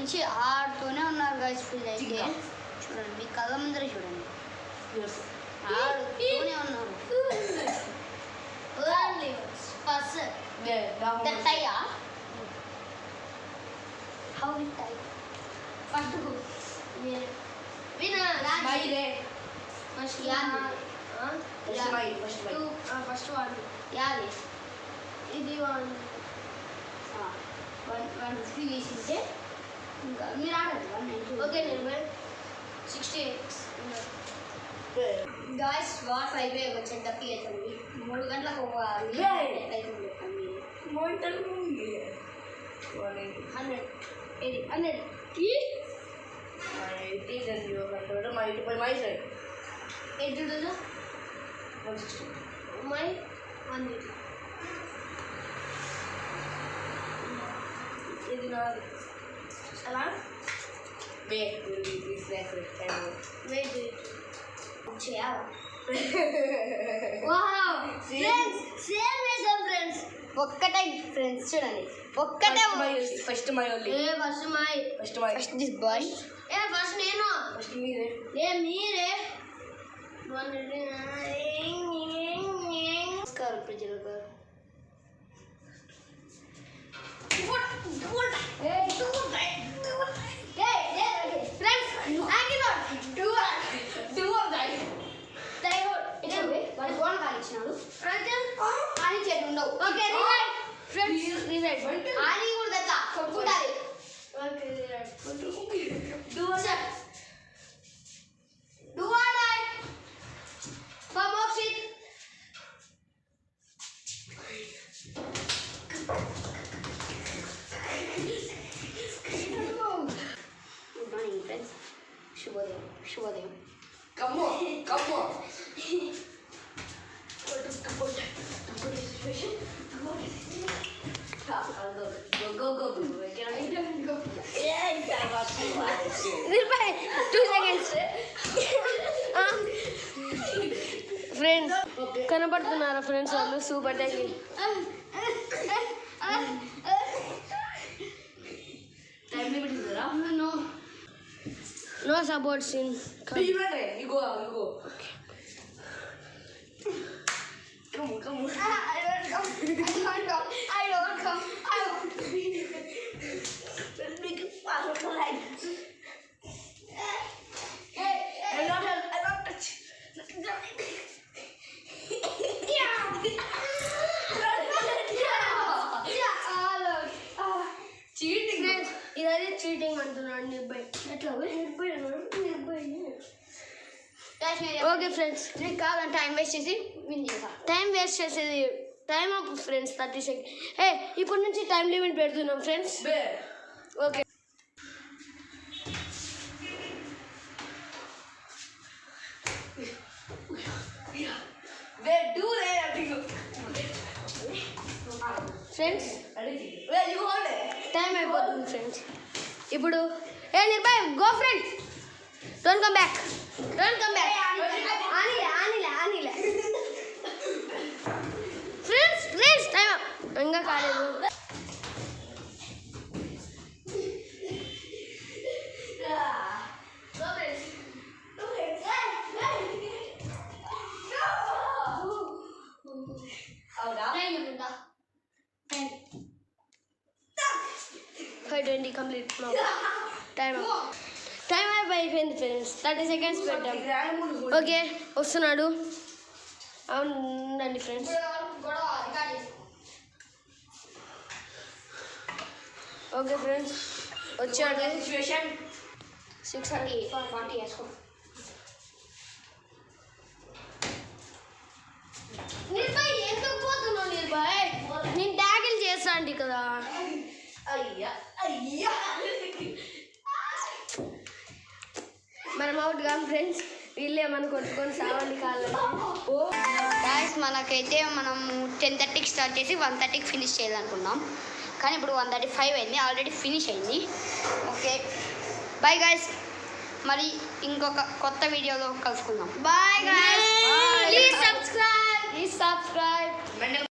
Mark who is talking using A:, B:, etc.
A: నుంచి ఆడుతూనే ఉన్నారు గైస్. ఫుల్ అయితే చూడండి, మీ కళ్ళ ముందర చూడండి, ఆడుతూనే ఉన్నారు. ఫస్ట్ టైయా హౌ వి టై ఫస్ట్ వినా రాజీ ఫస్ట్ ఫస్ట్ వన్ యాది ఇది వన్ వేసింటే ఇంకా మీరు ఆడదు. ఓకే నిర్మల్ 68 గాయస్ వాట్ అయిపోయి వచ్చాను. తప్పి అవుతుంది 3 గంటలకు అవుతుంది. 100 ఇది నాది అలా వెయిట్ చేయాలి. ఒక్కటే ఫ్రెండ్స్ చూడండి, ఒక్కటే first my this boy first నేను మీరే నమస్కారం ప్రజలకు. శుభోదయం. ఫ్రెండ్స్ కనబడుతున్నారా ఫ్రెండ్స్ వాళ్ళు super time. No support scene. You ready? You go out. You go. Okay. Come on. I don't come. I want to be. Let's make it fun. Hey, I don't touch. Cheating ఇదైతే cheating అంటున్నాడు నిర్భయ్. ఎట్లా okay friends, నీకు కావాలని time waste చేసి time waste చేసేది time up friends 30 seconds. ఇప్పటి నుంచి time limit పెడుతున్నాం ఫ్రెండ్స్. ఓకే ఫ్రెండ్స్, టైం అయిపోతుంది ఫ్రెండ్స్. ఇప్పుడు Nirbhay go friends, don't come back. ఆనిలే ఫ్రెండ్స్ టైం అప్. ఇంకా కాలేదు. కంప్లీట్ టైం అయిపోయింది ఫ్రెండ్స్. 30 సెకండ్స్ పెట్టాం. ఓకే వస్తున్నాడు. అవునండి ఫ్రెండ్స్. ఓకే ఫ్రెండ్స్ వచ్చాడు. 6:40 వేసుకో. నిర్భయ్ ఎందుకు పోతున్నావు నిర్భయ్? నేను ట్యాకిల్ చేస్తాండి కదా. మనం అవుట్ కాదు ఫ్రెండ్స్. వీళ్ళే మనం కొట్టుకొని సావండి కాళ్ళు. గాయ్స్ మనకైతే మనం 10:30కి స్టార్ట్ చేసి 1:30కి ఫినిష్ చేయాలనుకున్నాం, కానీ ఇప్పుడు 1:35 అయింది, ఆల్రెడీ ఫినిష్ అయింది. ఓకే బాయ్ గాయ్స్, మరి ఇంకొక కొత్త వీడియోలో కలుసుకుందాం. Bye guys, please subscribe.